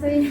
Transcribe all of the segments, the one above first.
sa'yo.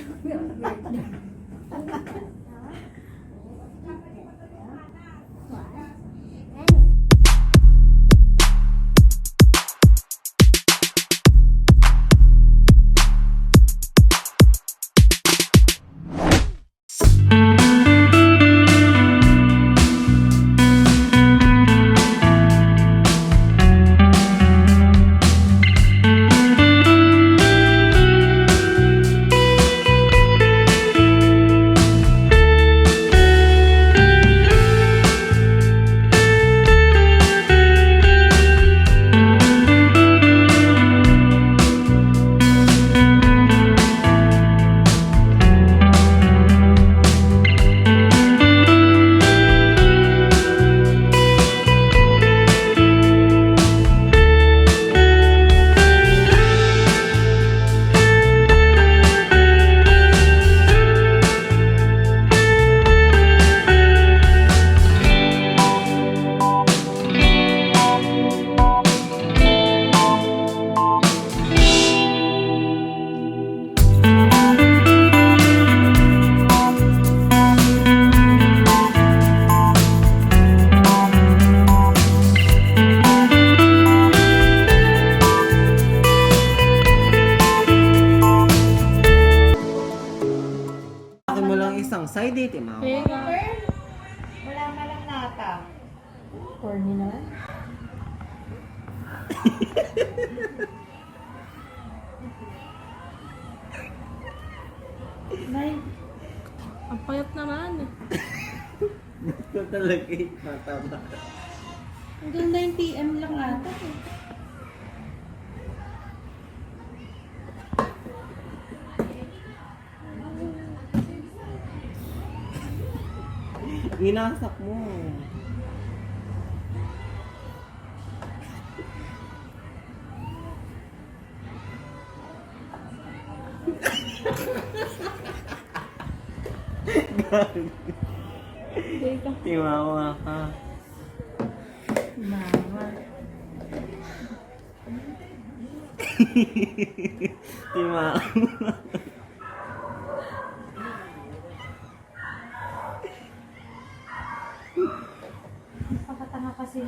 Akin mo lang isang side date, ma. Wala malang nata. Corny naman. Nay, ang payat naman. Ito talaga eh, matama. Hanggang 9 PM lang ata eh. Winasak mo. Timawa ka. Mama. Timawa. Pakatanga kasi.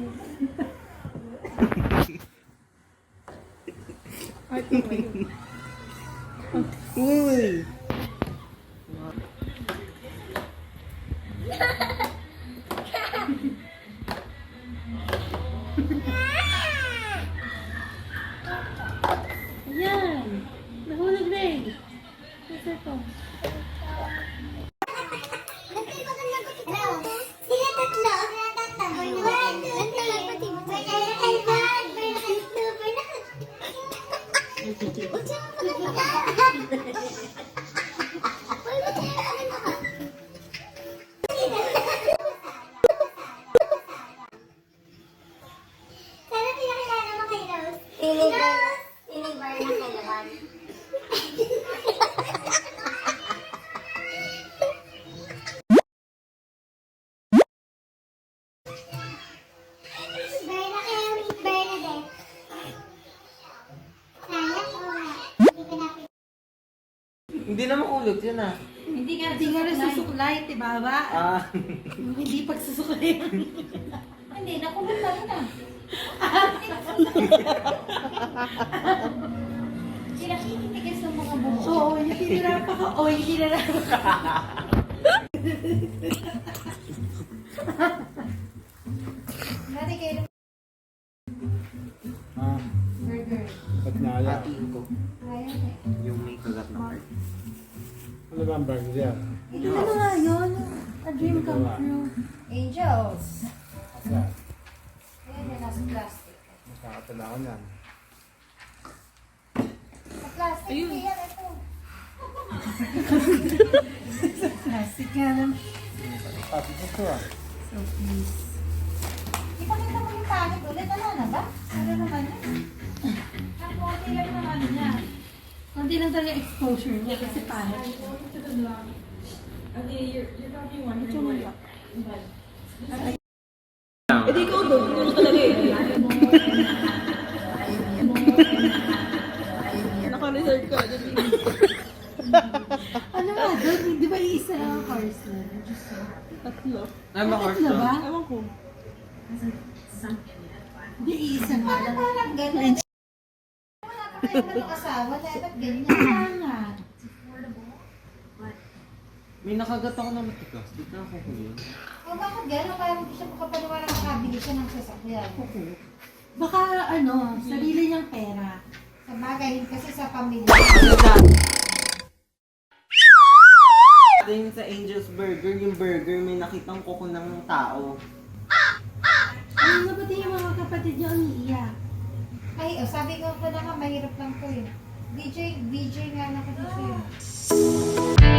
Ay, tumayo. Uy! Ayan! Nahulog na eh. Kasi ito. Hindi na makulog yun ah. Hindi nga rin susuklay, tibaba. Ah. Hindi pagsusuklay. Hindi, nakulog na rin ah. Sinakitigas ng mga buhok. Oo, yung tinirapa ka. Oo, yung tinirapa ka. Dati kayo Ah, burger. ba't naya? Hatiin ko. Ayaw eh. Yung may kagat na part. Ano ba ang burger? Ito na nga yun. A dream come true. Angels. Yan. Ayan yung nasa plastic. Nakakatala ko niyan. Sa plastic. Ayun. Yan, ito. Sa plastic nga naman. Tapos ito ah. So please. Ipakita mo yung tanit ulit. Ano na ba? Ano naman yun? Ang konti lang naman ano niya. Konti lang talaga exposure niya kasi pangit. Medyo malak. Hindi ikaw doon. Ano talaga eh. Naka-reserve ka. Ano nga doon? Di ba iisa lang ang parcel? Tatlo. Ay, ma-horse Tatlo to. ba? Ewan ko. Hindi, iisa nga Paano lang. parang ganun? Wala pa kayong ganung asawa, dapat ganyan. Kaya nga. May nakagat ako na matikas. Di ka ako yun. O bakit gano'n? Parang hindi siya makapaniwala makabili siya ng sasakyan. Baka ano, sarili niyang pera. Sa bagay, kasi sa pamilya. Yung sa Angel's Burger, yung burger, may nakitang kuko ng tao. Ano na pati yung mga kapatid niyo umiiyak? Ay, sabi ko na nga, mahirap lang to eh. DJ nga lang ko dito eh.